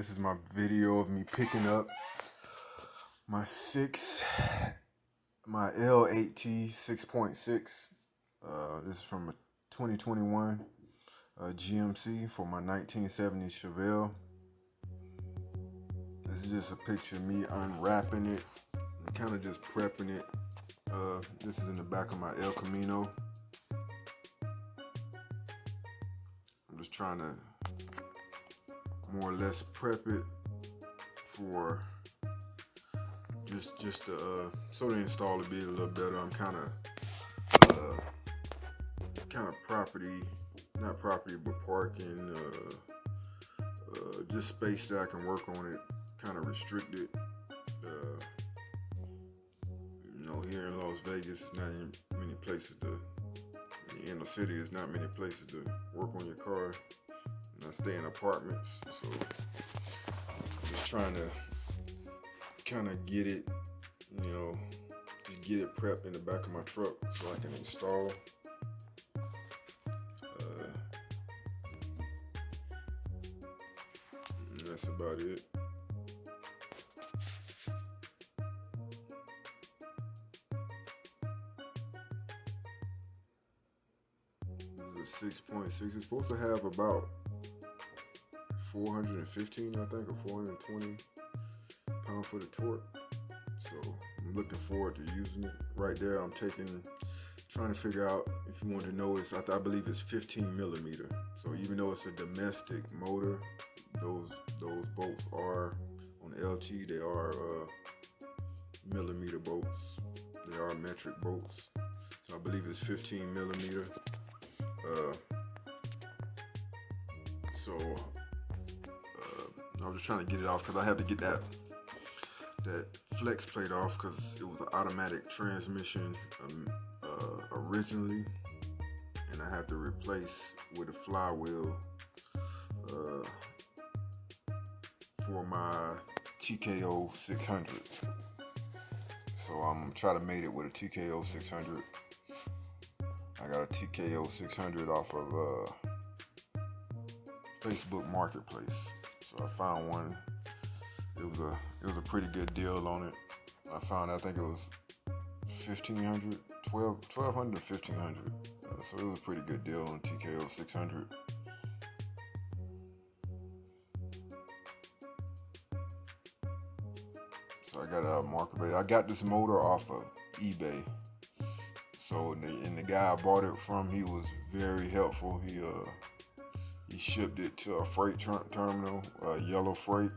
This is my video of me picking up my L8T 6.6. This is from a 2021 GMC for my 1970 Chevelle. This is just a picture of me unwrapping it and kind of just prepping it. This is in the back of my El Camino. I'm just trying to more or less prep it for just so the install will be a little better. I'm kind of not property but parking, just space that I can work on it kind of restricted. Here in Las Vegas, it's not many places to, in the inner city, it's not many places to work on your car. And I stay in apartments, so I'm just trying to kind of get it, just get it prepped in the back of my truck so I can install. And that's about it. This is a 6.6. It's supposed to have about 415, I think, or 420 pound-foot of torque. So I'm looking forward to using it. Right there, I'm trying to figure out, if you want to know, I believe it's 15 millimeter. So even though it's a domestic motor, those bolts are on the LT. They are millimeter bolts. They are metric bolts. So I believe it's 15 millimeter. I was just trying to get it off because I had to get that flex plate off because it was an automatic transmission originally, and I had to replace with a flywheel for my TKO 600. So I'm trying to mate it with a TKO 600. I got a TKO 600 off of Facebook Marketplace. So I found one. It was a pretty good deal on it. I think it was $1,500, $1,200 to $1,500. So it was a pretty good deal on TKO 600. So I got it out of Marketplace. I got this motor off of eBay. So the guy I bought it from, he was very helpful. He shipped it to a freight terminal, yellow freight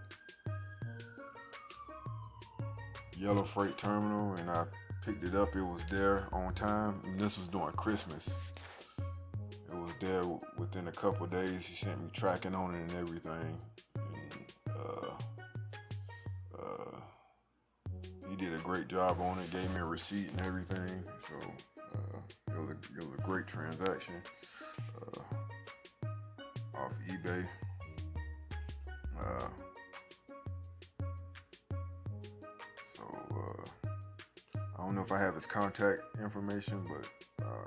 terminal, and I picked it up. It was there on time, and this was during Christmas. It was there within a couple of days. He sent me tracking on it and everything, and he did a great job on it. Gave me a receipt and everything. So it was a great transaction off eBay. I don't know if I have his contact information, but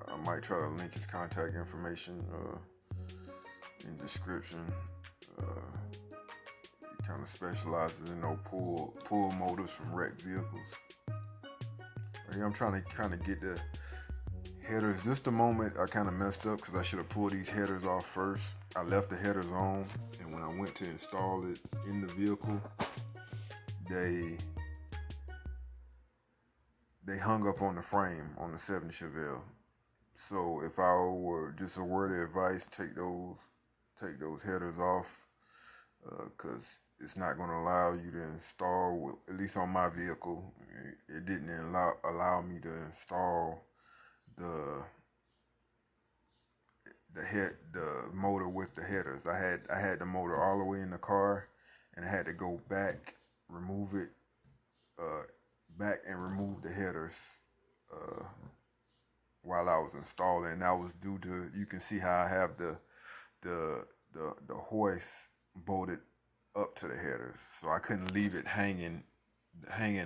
I might try to link his contact information in the description. He kind of specializes in pull motors from wrecked vehicles. Right here, I'm trying to kind of get the headers. Just the moment I kind of messed up because I should have pulled these headers off first. I left the headers on, and when I went to install it in the vehicle, they hung up on the frame on the 70 Chevelle. So if I were just a word of advice, take those headers off, because it's not going to allow you to install, at least on my vehicle, it didn't allow me to install the motor with the headers. I had the motor all the way in the car, and I had to go back, remove it, back and remove the headers while I was installing. And that was due to, you can see how I have the hoist bolted up to the headers, so I couldn't leave it hanging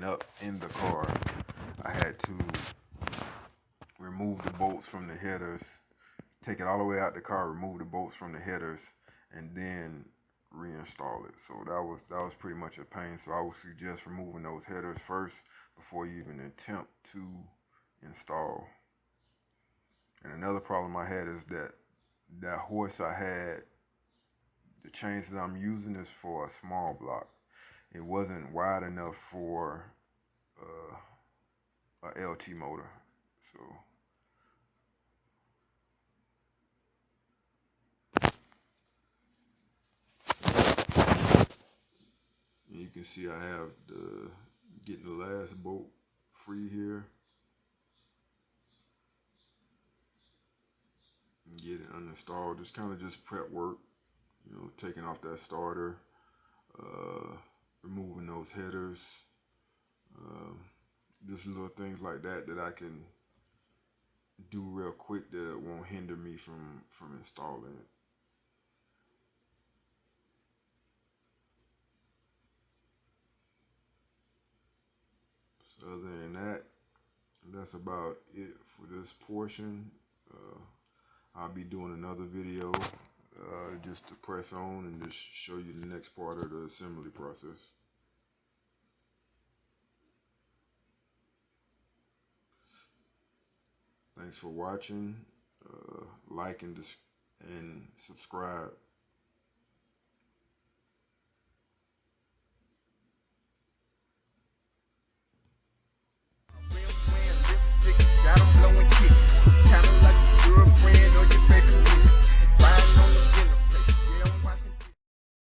up in the car. I had to remove the bolts from the headers, take it all the way out the car, remove the bolts from the headers, and then reinstall it. So that was pretty much a pain. So I would suggest removing those headers first before you even attempt to install. And another problem I had is that horse I had, the chains that I'm using is for a small block. It wasn't wide enough for a LT motor. So you can see I have the getting the last bolt free here. Get it uninstalled. Just kind of just prep work, you know, taking off that starter, uh, removing those headers, uh, just little things like that that I can do real quick that won't hinder me from installing it. So other than that, that's about it for this portion. I'll be doing another video just to press on and just show you the next part of the assembly process. Thanks for watching. Like and subscribe.